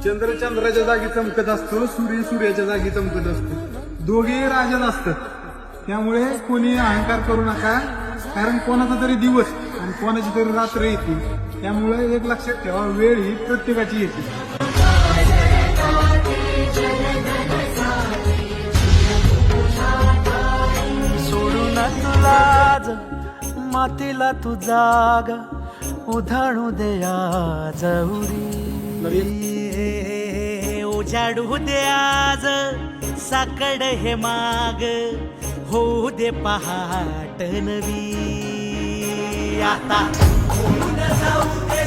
चंद्र चंद्राच्या जागी चमकत असतो, सूर्य सूर्याच्या जागी चमकत असतो, दोघेही राजाच असतात. त्यामुळे कोणी अहंकार करू नका, कारण कोणाचा तरी दिवस आणि कोणाची तरी रात्र येते. त्यामुळे एक लक्षात ठेवा, वेळ ही प्रत्येकाची येते. सोडून तुलाज मातीला तू जाग उधाणू दे आज उरी उजाडू दे आज साकड हे माग होऊ दे पहाट नवी आता जाऊ दे